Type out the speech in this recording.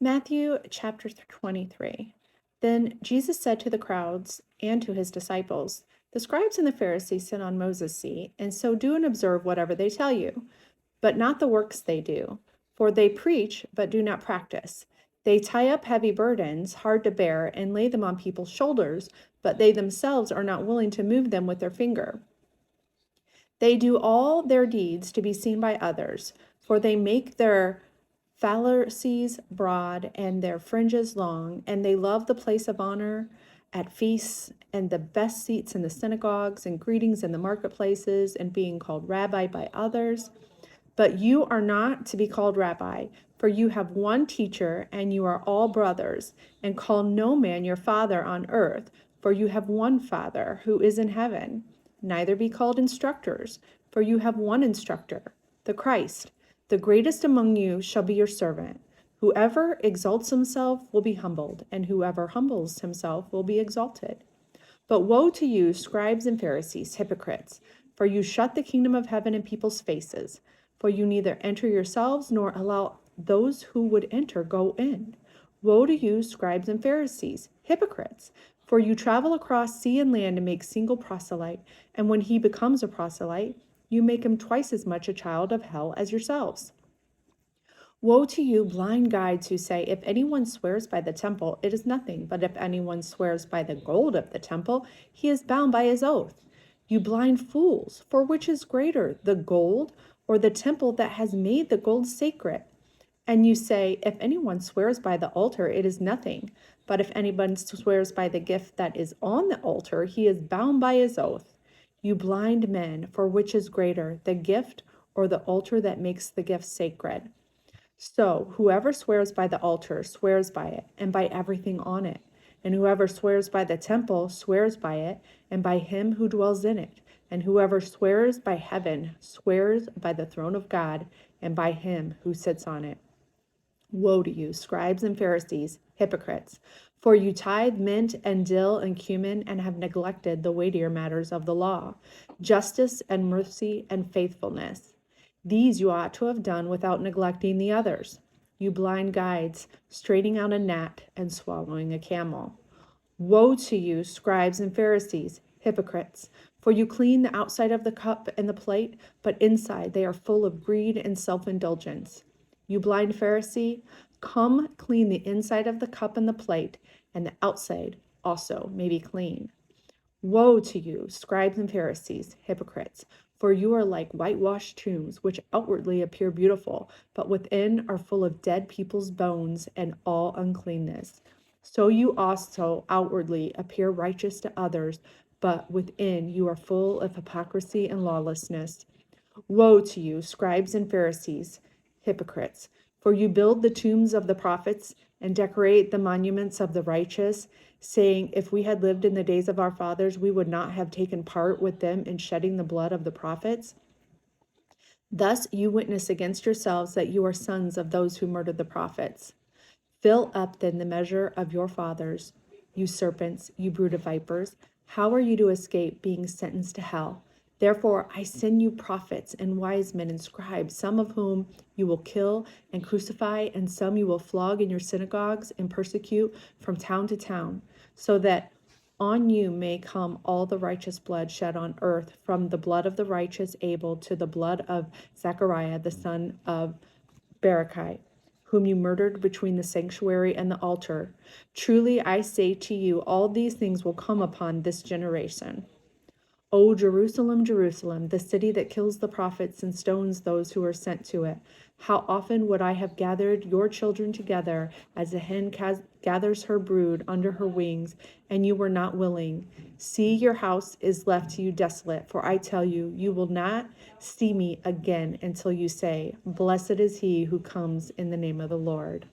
Matthew chapter 23. Then Jesus said to the crowds and to his disciples, "The scribes and the Pharisees sit on Moses' seat, and so do and observe whatever they tell you, but not the works they do. For they preach, but do not practice. They tie up heavy burdens, hard to bear, and lay them on people's shoulders, but they themselves are not willing to move them with their finger. They do all their deeds to be seen by others, for they make their phylacteries broad and their fringes long, and they love the place of honor at feasts and the best seats in the synagogues and greetings in the marketplaces and being called rabbi by others. But you are not to be called rabbi, for you have one teacher, and you are all brothers. And call no man your father on earth, for you have one Father who is in heaven. Neither be called instructors, for you have one instructor, the Christ. The greatest among you shall be your servant. Whoever exalts himself will be humbled, and whoever humbles himself will be exalted. But woe to you, scribes and Pharisees, hypocrites, for you shut the kingdom of heaven in people's faces. For you neither enter yourselves nor allow those who would enter go in. Woe to you, scribes and Pharisees, hypocrites, for you travel across sea and land to make single proselyte, and when he becomes a proselyte, you make him twice as much a child of hell as yourselves. Woe to you, blind guides, who say, if anyone swears by the temple, it is nothing, but if anyone swears by the gold of the temple, he is bound by his oath. You blind fools, for which is greater, the gold or the temple that has made the gold sacred? And you say, if anyone swears by the altar, it is nothing, but if anyone swears by the gift that is on the altar, he is bound by his oath. You blind men, for which is greater, the gift or the altar that makes the gift sacred? So whoever swears by the altar swears by it and by everything on it. And whoever swears by the temple swears by it and by him who dwells in it. And whoever swears by heaven swears by the throne of God and by him who sits on it. Woe to you, scribes and Pharisees, hypocrites, for you tithe mint and dill and cumin and have neglected the weightier matters of the law, justice and mercy and faithfulness. These you ought to have done without neglecting the others. You blind guides, straining out a gnat and swallowing a camel. Woe to you, scribes and Pharisees, hypocrites, for you clean the outside of the cup and the plate, but inside they are full of greed and self-indulgence. You blind Pharisee, come clean the inside of the cup and the plate, and the outside also may be clean. Woe to you, scribes and Pharisees, hypocrites, for you are like whitewashed tombs, which outwardly appear beautiful, but within are full of dead people's bones and all uncleanness. So you also outwardly appear righteous to others, but within you are full of hypocrisy and lawlessness. Woe to you, scribes and Pharisees, hypocrites, for you build the tombs of the prophets and decorate the monuments of the righteous, saying, if we had lived in the days of our fathers, we would not have taken part with them in shedding the blood of the prophets. Thus you witness against yourselves that you are sons of those who murdered the prophets. Fill up then the measure of your fathers, you serpents, you brood of vipers. How are you to escape being sentenced to hell? Therefore, I send you prophets and wise men and scribes, some of whom you will kill and crucify, and some you will flog in your synagogues and persecute from town to town, so that on you may come all the righteous blood shed on earth, from the blood of the righteous Abel to the blood of Zechariah, the son of Berechiah, whom you murdered between the sanctuary and the altar. Truly I say to you, all these things will come upon this generation. O Jerusalem, Jerusalem, the city that kills the prophets and stones those who are sent to it. How often would I have gathered your children together as a hen gathers her brood under her wings, and you were not willing. See, your house is left to you desolate, for I tell you, you will not see me again until you say, blessed is he who comes in the name of the Lord.